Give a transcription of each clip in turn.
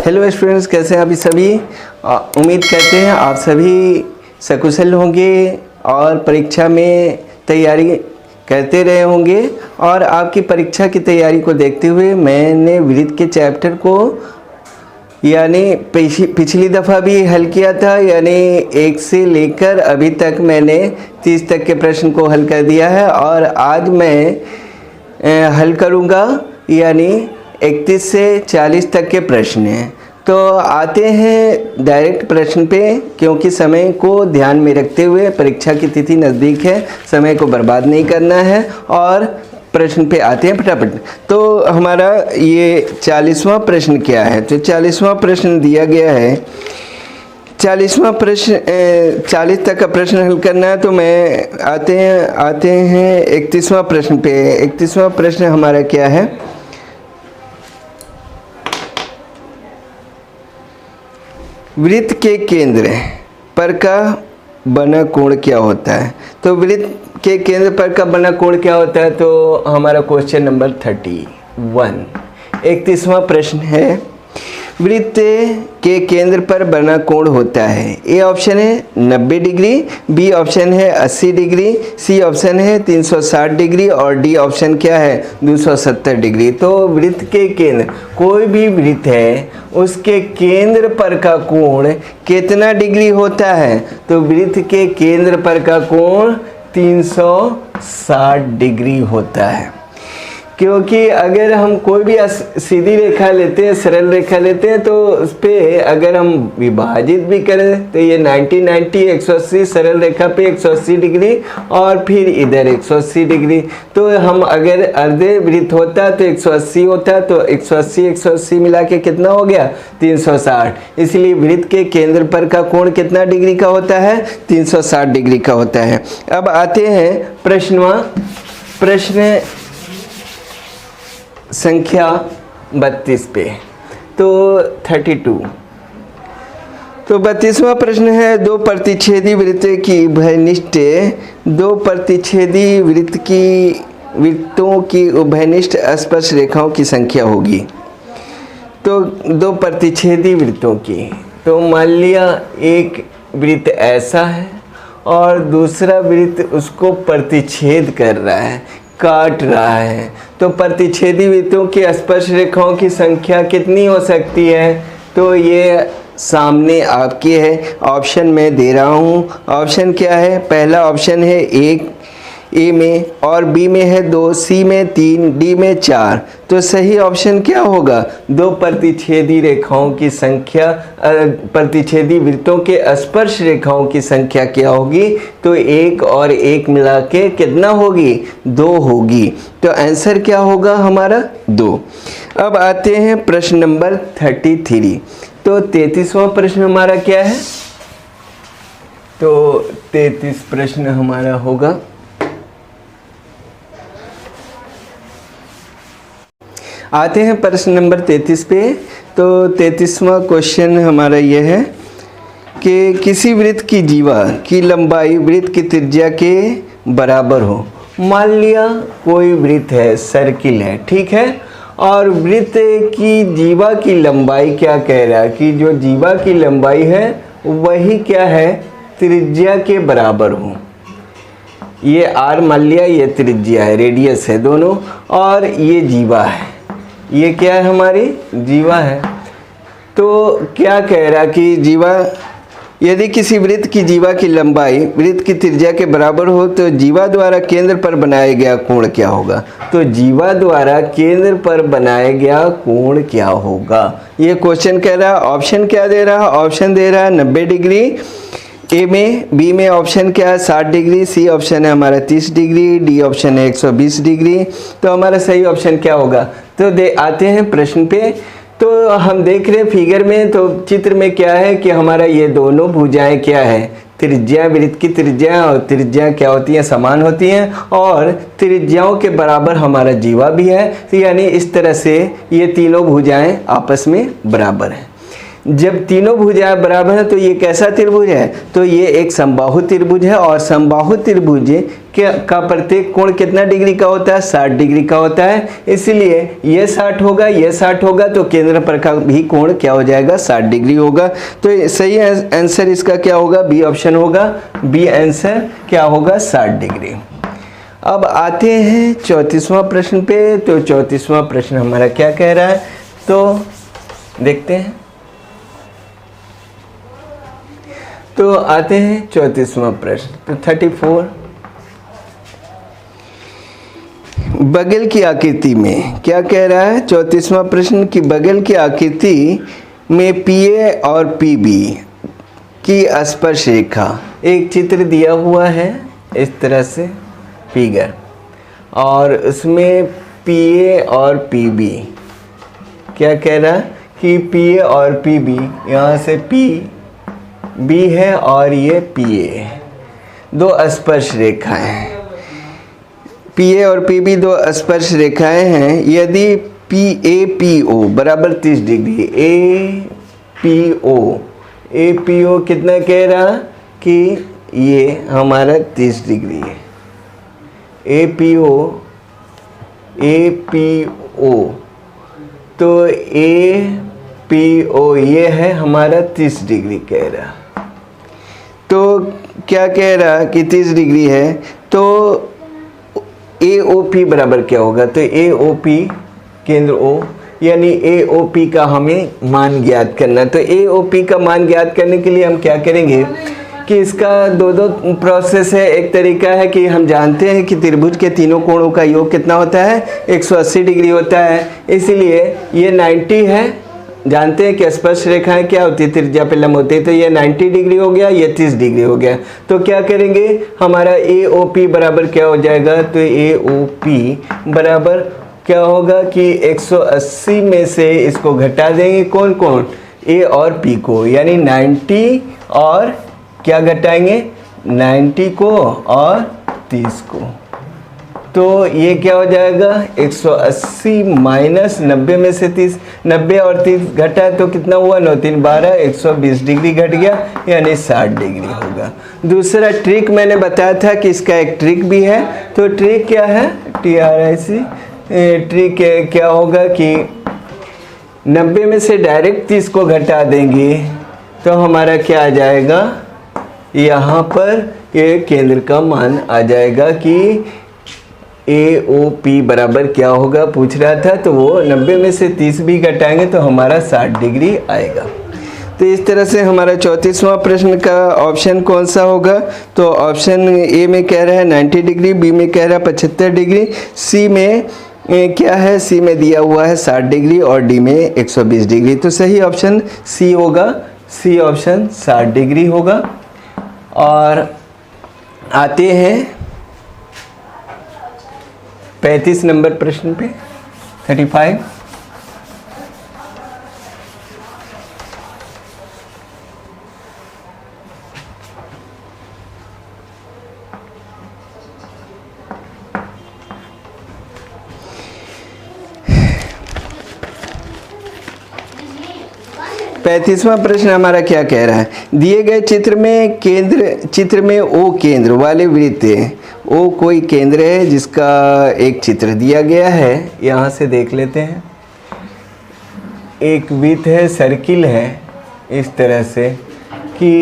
Hello students, कैसे हैं अभी सभी। उम्मीद करते हैं आप सभी सकुशल होंगे और परीक्षा में तैयारी करते रहे होंगे। और आपकी परीक्षा की तैयारी को देखते हुए मैंने वृत्त के चैप्टर को यानी पिछली दफ़ा भी हल किया था, यानी 1 से लेकर अभी तक मैंने 30 तक के प्रश्न को हल कर दिया है। और आज मैं हल करूँगा यानी 31 से 40 तक के प्रश्न हैं। तो आते हैं डायरेक्ट प्रश्न पे, क्योंकि समय को ध्यान में रखते हुए परीक्षा की तिथि नज़दीक है, समय को बर्बाद नहीं करना है। और प्रश्न पे आते हैं फटाफट। तो हमारा ये 40वां प्रश्न क्या है, तो 40वां प्रश्न दिया गया है। 40वां प्रश्न 40 तक का प्रश्न हल करना है। तो मैं आते हैं 31वां प्रश्न पे। 31वां प्रश्न हमारा क्या है, वृत्त के केंद्र पर का बना कोण क्या होता है। तो वृत्त के केंद्र पर का बना कोण क्या होता है, तो हमारा क्वेश्चन नंबर 31 31वां प्रश्न है, वृत्त के केंद्र पर बना कोण होता है। ए ऑप्शन है 90 डिग्री, बी ऑप्शन है 80 डिग्री, सी ऑप्शन है 360 डिग्री और डी ऑप्शन क्या है 270 डिग्री। तो वृत्त के केंद्र, कोई भी वृत्त है उसके केंद्र पर का कोण कितना डिग्री होता है, तो वृत्त के केंद्र पर का कोण 360 डिग्री होता है। क्योंकि अगर हम कोई भी सीधी रेखा लेते हैं, सरल रेखा लेते हैं, तो उस पर अगर हम विभाजित भी करें तो ये 90 180, सरल रेखा पे 180 डिग्री और फिर इधर 180 डिग्री। तो हम अगर अर्धे वृत्त होता तो 180 होता, तो 180 मिला के कितना हो गया 360। इसलिए वृत्त के केंद्र पर का कोण कितना डिग्री का होता है, 360 डिग्री का होता है। अब आते हैं प्रश्न संख्या 32 पे। तो 32, तो 32वां प्रश्न है, दो प्रतिच्छेदी वृत्त की उभयनिष्ठ वृत्तों की उभयनिष्ठ स्पर्श रेखाओं की संख्या होगी। तो दो प्रतिच्छेदी वृत्तों की, तो मान लिया एक वृत्त ऐसा है और दूसरा वृत्त उसको प्रतिच्छेद कर रहा है, काट रहा है। तो प्रतिच्छेदी वृत्तों की स्पर्श रेखाओं की संख्या कितनी हो सकती है, तो ये सामने आपके है। ऑप्शन में दे रहा हूँ। ऑप्शन क्या है, पहला ऑप्शन है 1 ए में, और बी में है 2, सी में 3, डी में 4। तो सही ऑप्शन क्या होगा, दो प्रतिच्छेदी रेखाओं की संख्या, प्रतिच्छेदी वृत्तों के स्पर्श रेखाओं की संख्या क्या होगी, तो 1 और 1 मिला के कितना होगी, 2 होगी। तो आंसर क्या होगा हमारा 2। अब आते हैं प्रश्न नंबर 33। तो 33वां प्रश्न हमारा क्या है, तो 33 प्रश्न हमारा होगा, आते हैं प्रश्न नंबर 33 पे। तो 33वां क्वेश्चन हमारा यह है कि किसी वृत्त की जीवा की लंबाई वृत्त की त्रिज्या के बराबर हो। मान लिया कोई वृत्त है, सर्किल है, ठीक है, और वृत्त की जीवा की लंबाई क्या कह रहा है कि जो जीवा की लंबाई है वही क्या है, त्रिज्या के बराबर हो। ये आर मान लिया, ये त्रिज्या है, रेडियस है दोनों, और ये जीवा है, ये क्या है हमारी जीवा है। तो क्या कह रहा कि जीवा, यदि किसी वृत्त की जीवा की लंबाई वृत्त की त्रिज्या के बराबर हो तो जीवा द्वारा केंद्र पर बनाया गया कोण क्या होगा। तो जीवा द्वारा केंद्र पर बनाया गया कोण क्या होगा, ये क्वेश्चन कह रहा है। ऑप्शन क्या दे रहा है, ऑप्शन दे रहा है 90 डिग्री ए में, बी में ऑप्शन क्या है 60 डिग्री, सी ऑप्शन है हमारा 30 डिग्री, डी ऑप्शन है 120 डिग्री। तो हमारा सही ऑप्शन क्या होगा। तो आते हैं प्रश्न पे। तो हम देख रहे हैं फिगर में, तो चित्र में क्या है कि हमारा ये दोनों भुजाएं क्या है, त्रिज्या, वृत्त की त्रिज्या और त्रिज्या क्या होती हैं, समान होती हैं, और त्रिज्याओं के बराबर हमारा जीवा भी है। तो यानी इस तरह से ये तीनों भुजाएं आपस में बराबर हैं। जब तीनों भुजाएं बराबर हैं तो ये कैसा त्रिभुज है, तो ये एक समबाहु त्रिभुज है। और समबाहु त्रिभुज का प्रत्येक कोण कितना डिग्री का होता है, 60 डिग्री का होता है। इसलिए ये 60 होगा, ये 60 होगा, तो केंद्र पर का भी कोण क्या हो जाएगा, 60 डिग्री होगा। तो सही आंसर इसका क्या होगा, बी ऑप्शन होगा। बी आंसर क्या होगा, 60 डिग्री। अब आते हैं 34वां प्रश्न पे। तो 34वां प्रश्न हमारा क्या कह रहा है, तो देखते हैं। तो आते हैं 34वां प्रश्न। तो 34, बगल की आकृति में क्या कह रहा है 34वां प्रश्न की, बगल की आकृति में PA और PB की स्पर्श रेखा, एक चित्र दिया हुआ है इस तरह से फिगर, और उसमें PA और PB क्या कह रहा है कि PA और PB, यहाँ से PB है और ये PA है, दो स्पर्श रेखाएं हैं। PA और PB दो स्पर्श रेखाएं हैं। यदि APO बराबर 30 डिग्री, APO कितना कह रहा कि ये हमारा 30 डिग्री है। APO तो APO ये है हमारा 30 डिग्री कह रहा। तो क्या कह रहा कि 30 डिग्री है, तो AOP बराबर क्या होगा, तो AOP केंद्र O, यानी AOP का हमें मान ज्ञात करना। तो AOP का मान ज्ञात करने के लिए हम क्या करेंगे कि इसका दो प्रोसेस है। एक तरीका है कि हम जानते हैं कि त्रिभुज के तीनों कोणों का योग कितना होता है, 180 डिग्री होता है। इसलिए ये 90 है, जानते हैं कि स्पर्श रेखाएं क्या होती है, त्रिज्या पे लंब होती है। तो ये 90 डिग्री हो गया, ये 30 डिग्री हो गया। तो क्या करेंगे, हमारा AOP बराबर क्या हो जाएगा, तो AOP बराबर क्या होगा कि 180 में से इसको घटा देंगे, कौन कौन, A और P को, यानी 90 और क्या घटाएंगे, 90 को और 30 को। तो ये क्या हो जाएगा, 180 माइनस 90 में से 30, 90 और 30 घटा तो कितना हुआ, 9 3 12, 120 डिग्री घट गया, यानी 60 डिग्री होगा। दूसरा ट्रिक मैंने बताया था कि इसका एक ट्रिक भी है। तो ट्रिक क्या है, TRIC ट्रिक क्या होगा कि 90 में से डायरेक्ट 30 को घटा देंगे तो हमारा क्या आ जाएगा, यहाँ पर ये केंद्र का मान आ जाएगा कि AOP बराबर क्या होगा पूछ रहा था। तो वो 90 में से 30 भी घटाएंगे तो हमारा 60 डिग्री आएगा। तो इस तरह से हमारा 34वां प्रश्न का ऑप्शन कौन सा होगा, तो ऑप्शन A में कह रहा है 90 डिग्री, B में कह रहा है 75 डिग्री, C में क्या है, C में दिया हुआ है 60 डिग्री और D में 120 डिग्री। तो सही ऑप्शन C होगा, C ऑप्शन 60 डिग्री होगा। और आते हैं 35 नंबर प्रश्न पे, 35। पैंतीसवां प्रश्न हमारा क्या कह रहा है, दिए गए चित्र में O केंद्र वाले वृत्त है। O कोई केंद्र है जिसका एक चित्र दिया गया है। यहाँ से देख लेते हैं, एक वृत्त है, सर्किल है इस तरह से कि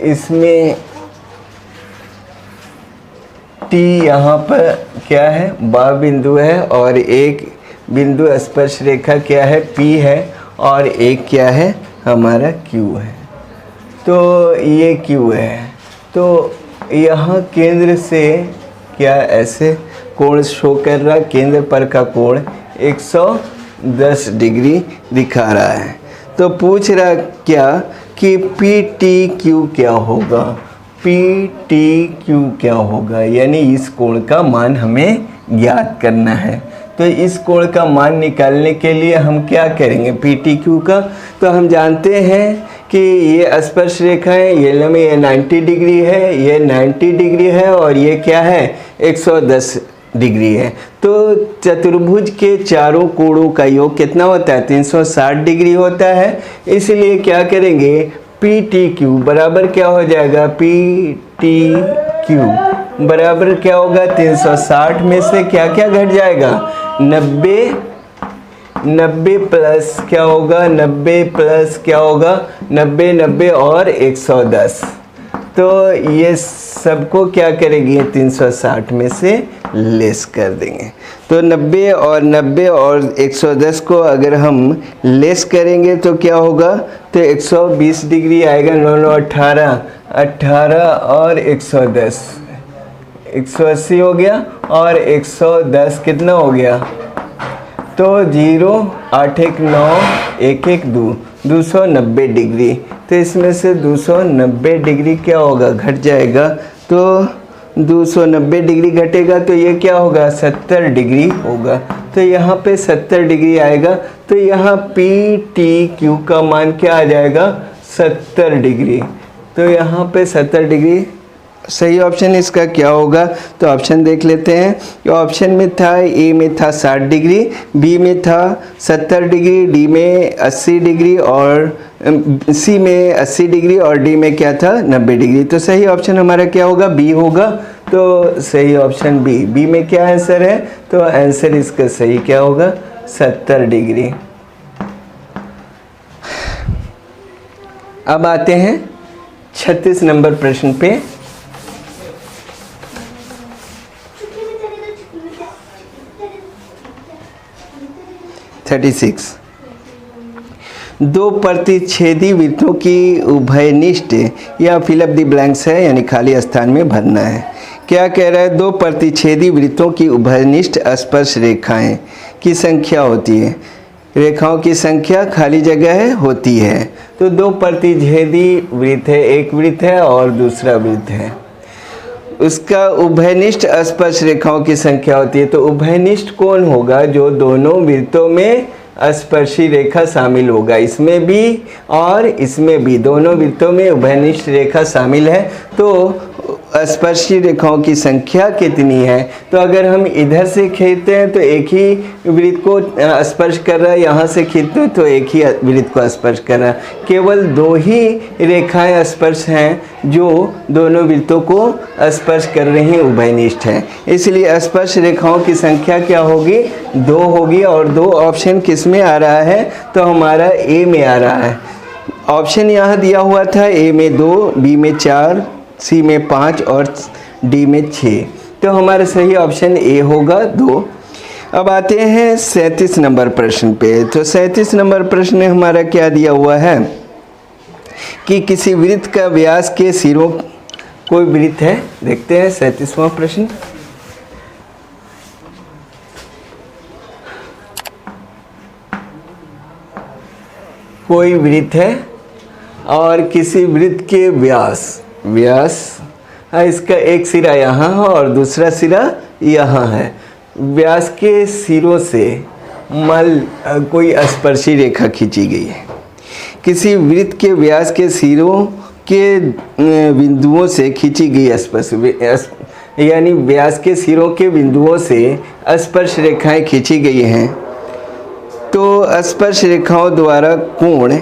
इसमें T यहाँ पर क्या है, बा बिंदु है और एक बिंदु स्पर्श रेखा क्या है, P है, और एक क्या है हमारा Q है। तो ये Q है। तो यहाँ केंद्र से क्या ऐसे कोण शो कर रहा है, केंद्र पर का कोण 110 डिग्री दिखा रहा है। तो पूछ रहा क्या कि PTQ क्या होगा, PTQ क्या होगा, यानी इस कोण का मान हमें ज्ञात करना है। तो इस कोण का मान निकालने के लिए हम क्या करेंगे, PTQ का, तो हम जानते हैं कि ये स्पर्श रेखा है, ये लंबी, ये 90 डिग्री है, ये 90 डिग्री है और ये क्या है 110 डिग्री है। तो चतुर्भुज के चारों कोणों का योग कितना होता है? 360 डिग्री होता है। इसलिए क्या करेंगे, पी टी क्यू बराबर क्या हो जाएगा? पी टी क्यू बराबर क्या होगा? 360 में से क्या क्या घट जाएगा? 90 प्लस क्या होगा? 90 प्लस क्या होगा? 90 90 और 110। तो ये सबको क्या करेंगे? 360 में से लेस कर देंगे। तो 90 और 110 को अगर हम लेस करेंगे तो क्या होगा? तो 120 डिग्री आएगा। 9 9 18, 18 और 110 180 हो गया, और 110 कितना हो गया? तो 0 8 1 9 1 1 2 290 डिग्री। तो इसमें से 290 डिग्री क्या होगा? घट जाएगा। तो 290 डिग्री घटेगा तो ये क्या होगा? 70 डिग्री होगा। तो यहाँ पे 70 डिग्री आएगा। तो यहाँ पी टी क्यू का मान क्या आ जाएगा? 70 डिग्री। तो यहाँ पे 70 डिग्री सही ऑप्शन इसका क्या होगा? तो ऑप्शन देख लेते हैं कि ऑप्शन में था, ए में था 60 डिग्री, बी में था 70 डिग्री, डी में 80 डिग्री, और सी में 80 डिग्री, और डी में क्या था? 90 डिग्री। तो सही ऑप्शन हमारा क्या होगा? बी होगा। तो सही ऑप्शन बी। बी में क्या आंसर है? तो आंसर इसका सही क्या होगा? 70 डिग्री। अब आते हैं 36 नंबर प्रश्न पे। 36 दो प्रतिच्छेदी वृत्तों की उभयनिष्ठ, या फिल अप द ब्लैंक्स है, यानी खाली स्थान में भरना है। क्या कह रहा है? दो प्रतिच्छेदी वृत्तों की उभयनिष्ठ स्पर्श रेखाएं की संख्या होती है। रेखाओं की संख्या खाली जगह है होती है। तो दो प्रतिच्छेदी वृत्त है, एक वृत्त है और दूसरा वृत्त है, उसका उभयनिष्ठ स्पर्श रेखाओं की संख्या होती है। तो उभयनिष्ठ कौन होगा? जो दोनों वृत्तों में स्पर्शी रेखा शामिल होगा, इसमें भी और इसमें भी, दोनों वृत्तों में उभयनिष्ठ रेखा शामिल है। तो स्पर्शी रेखाओं की संख्या कितनी है? तो अगर हम इधर से खींचते हैं तो एक ही वृत्त को स्पर्श कर रहा है, यहाँ से खींचते हैं तो एक ही वृत्त को स्पर्श कर रहा है। केवल दो ही रेखाएं स्पर्श हैं जो दोनों वृत्तों को स्पर्श कर रही हैं, उभयनिष्ठ हैं। इसलिए स्पर्श रेखाओं की संख्या क्या होगी? 2 होगी। और 2 ऑप्शन किस में आ रहा है? तो हमारा ए में आ रहा है। ऑप्शन यहाँ दिया हुआ था, ए में 2, बी में 4, सी में 5 और डी में 6। तो हमारा सही ऑप्शन ए होगा 2। अब आते हैं 37 नंबर प्रश्न पे। तो 37 नंबर प्रश्न में हमारा क्या दिया हुआ है कि किसी वृत्त का व्यास के सिरों, कोई वृत्त है, देखते हैं 37वां प्रश्न। कोई वृत्त है और किसी वृत्त के व्यास इसका एक सिरा यहाँ है और दूसरा सिरा यहाँ है। व्यास के सिरों से कोई स्पर्शी रेखा खींची गई है। किसी वृत्त के व्यास के सिरों के बिंदुओं से खींची गई स्पर्श, यानी व्यास के सिरों के बिंदुओं से स्पर्श रेखाएं खींची गई हैं। तो स्पर्श रेखाओं द्वारा कोण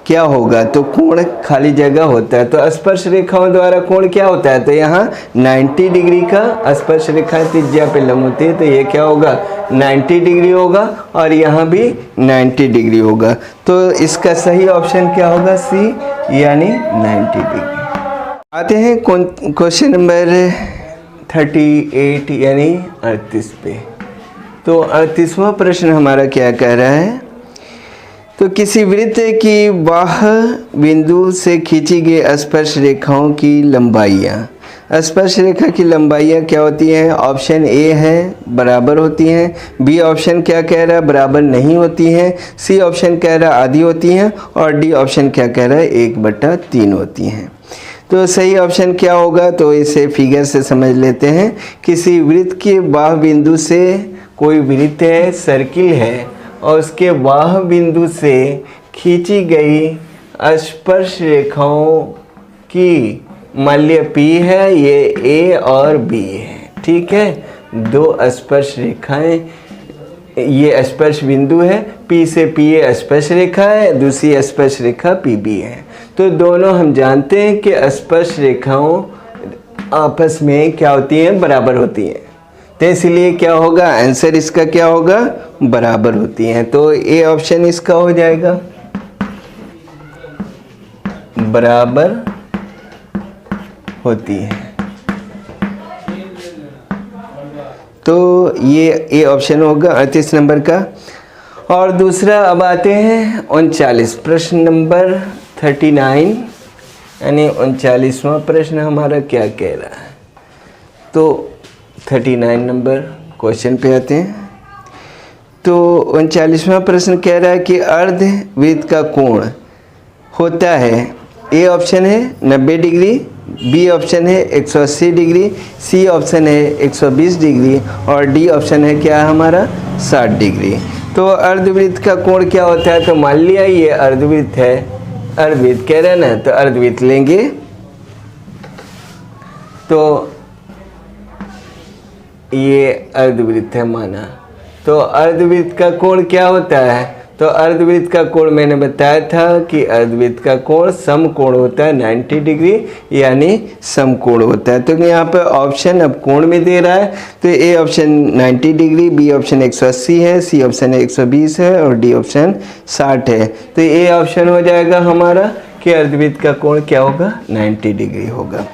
क्या होगा? तो कोण खाली जगह होता है। तो स्पर्श रेखाओं द्वारा कोण क्या होता है? तो यहाँ 90 डिग्री का स्पर्श रेखा त्रिज्या पे लंब होती है, तो ये क्या होगा? 90 डिग्री होगा, और यहाँ भी 90 डिग्री होगा। तो इसका सही ऑप्शन क्या होगा? सी, यानी 90 डिग्री। आते हैं क्वेश्चन नंबर 38 यानी 38 पे। तो 38वां प्रश्न हमारा क्या कह रहा है? तो किसी वृत्त की बाह्य बिंदु से खींची गई स्पर्श रेखाओं की लंबाइयाँ। स्पर्श रेखा की लंबाइयाँ क्या होती हैं? ऑप्शन ए है बराबर होती हैं, बी ऑप्शन क्या कह रहा है? बराबर नहीं होती हैं, सी ऑप्शन कह रहा है आधी होती हैं, और डी ऑप्शन क्या कह रहा है? 1/3 होती हैं। तो सही ऑप्शन क्या होगा? तो इसे फिगर से समझ लेते हैं। किसी वृत्त के बाह्य बिंदु से, कोई वृत्त है, सर्किल है, और उसके बाह्य बिंदु से खींची गई स्पर्श रेखाओं की मूल्य P है, ये A और B है, ठीक है। दो स्पर्श रेखाएं, ये स्पर्श बिंदु है, P से P ये स्पर्श रेखा है, दूसरी स्पर्श रेखा PB है। तो दोनों हम जानते हैं कि स्पर्श रेखाओं आपस में क्या होती हैं, बराबर होती हैं। तो इसलिए क्या होगा, आंसर इसका क्या होगा, बराबर होती हैं। तो ए ऑप्शन इसका हो जाएगा, बराबर होती है। तो ये ए ऑप्शन होगा 38 नंबर का। और दूसरा अब आते हैं 39, प्रश्न नंबर 39, यानी 39वां प्रश्न हमारा क्या कह रहा है। तो 39 नंबर क्वेश्चन पे आते हैं। तो 39वां प्रश्न कह रहा है कि अर्धवृत्त का कोण होता है, ए ऑप्शन है 90 डिग्री, बी ऑप्शन है 180 डिग्री, सी ऑप्शन है 120 डिग्री और डी ऑप्शन है क्या हमारा 60 डिग्री। तो अर्धवृत्त का कोण क्या होता है, तो मान लिया ये अर्धवृत्त है, अर्धवृत्त कह रहे हैं ना, तो अर्धवृत्त लेंगे। तो ये अर्धवृत्त है माना, तो अर्धवृत्त का कोण क्या होता है, तो अर्धवृत्त का कोण मैंने बताया था कि अर्धवृत्त का कोण समकोण होता है 90 डिग्री, यानी समकोण होता है। तो यहाँ पर ऑप्शन अब कोण में दे रहा है, तो A option 90 degree, B option 180 है, सी ऑप्शन 120 है और डी ऑप्शन 60 है। तो ए ऑप्शन हो जाएगा हमारा कि अर्धवृत्त का कोण क्या होगा, 90 डिग्री होगा।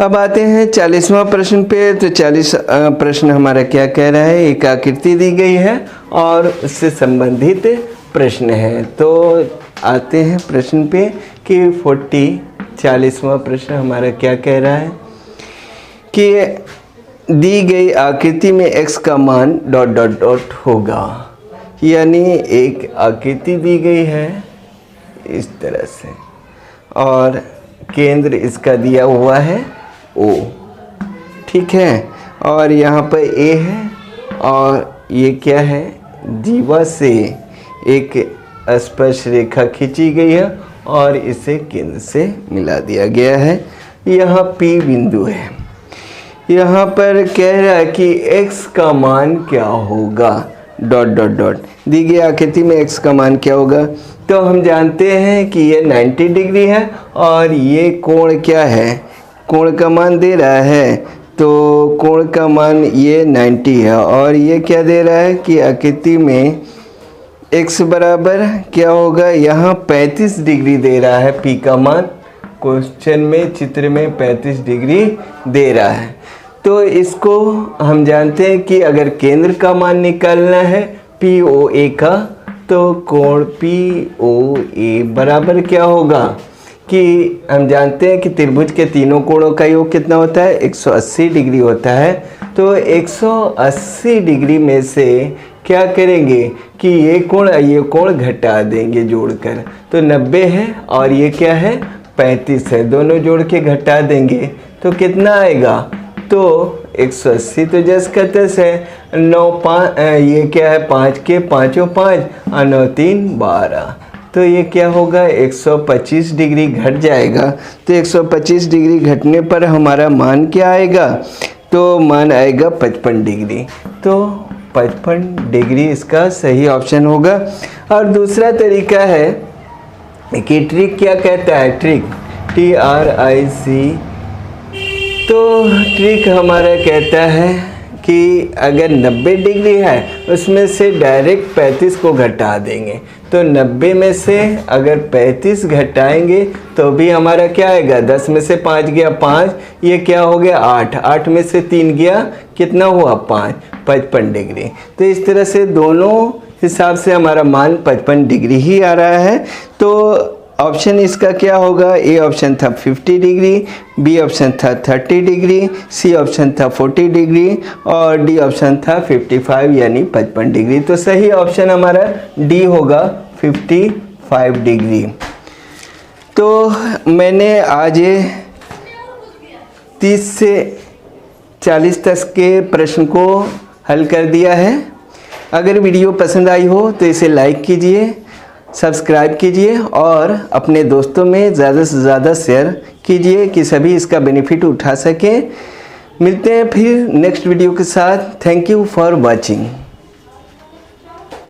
अब आते हैं 40वां प्रश्न पे। तो 40 प्रश्न हमारा क्या कह रहा है, एक आकृति दी गई है और उससे संबंधित प्रश्न है। तो आते हैं प्रश्न पे कि 40वां प्रश्न हमारा क्या कह रहा है कि दी गई आकृति में x का मान ... होगा। यानी एक आकृति दी गई है इस तरह से और केंद्र इसका दिया हुआ है O, ठीक है, और यहाँ पर A है और ये क्या है, जीवा से एक स्पर्श रेखा खींची गई है और इसे केंद्र से मिला दिया गया है। यहाँ P बिंदु है। यहाँ पर कह रहा है कि x का मान क्या होगा ... दी गई आकृति में x का मान क्या होगा। तो हम जानते हैं कि ये 90 डिग्री है और ये कोण क्या है, कोण का मान दे रहा है, तो कोण का मान ये 90 है और ये क्या दे रहा है कि आकृति में x बराबर क्या होगा, यहाँ 35 डिग्री दे रहा है P का मान, क्वेश्चन में चित्र में 35 डिग्री दे रहा है। तो इसको हम जानते हैं कि अगर केंद्र का मान निकालना है POA का, तो कोण POA बराबर क्या होगा कि हम जानते हैं कि त्रिभुज के तीनों कोणों का योग कितना होता है, 180 डिग्री होता है। तो 180 डिग्री में से क्या करेंगे कि ये कोण घटा देंगे जोड़कर, तो 90 है और ये क्या है 35 है, दोनों जोड़ के घटा देंगे तो कितना आएगा, तो 180 तो जस का तस है, 9 5 ये क्या है 5 के 5 और 9 3 12, तो ये क्या होगा 125 डिग्री घट जाएगा। तो 125 डिग्री घटने पर हमारा मान क्या आएगा, तो मान आएगा 55 डिग्री। तो 55 डिग्री इसका सही ऑप्शन होगा। और दूसरा तरीका है कि ट्रिक क्या कहता है, ट्रिक TRIC, तो ट्रिक हमारा कहता है कि अगर 90 डिग्री है उसमें से डायरेक्ट 35 को घटा देंगे, तो 90 में से अगर 35 घटाएंगे तो भी हमारा क्या आएगा, 10 में से 5 गया 5, ये क्या हो गया 8, 8 में से 3 गया कितना हुआ 5, 55 डिग्री। तो इस तरह से दोनों हिसाब से हमारा मान 55 डिग्री ही आ रहा है। तो ऑप्शन इसका क्या होगा, ए ऑप्शन था 50 डिग्री, बी ऑप्शन था 30 डिग्री, सी ऑप्शन था 40 डिग्री और डी ऑप्शन था 55 यानी 55 डिग्री। तो सही ऑप्शन हमारा डी होगा 55 डिग्री। तो मैंने आज 30 से 40 तक के प्रश्न को हल कर दिया है। अगर वीडियो पसंद आई हो तो इसे लाइक कीजिए, सब्सक्राइब कीजिए और अपने दोस्तों में ज़्यादा से ज़्यादा शेयर कीजिए कि सभी इसका बेनिफिट उठा सकें। मिलते हैं फिर नेक्स्ट वीडियो के साथ। Thank you for watching.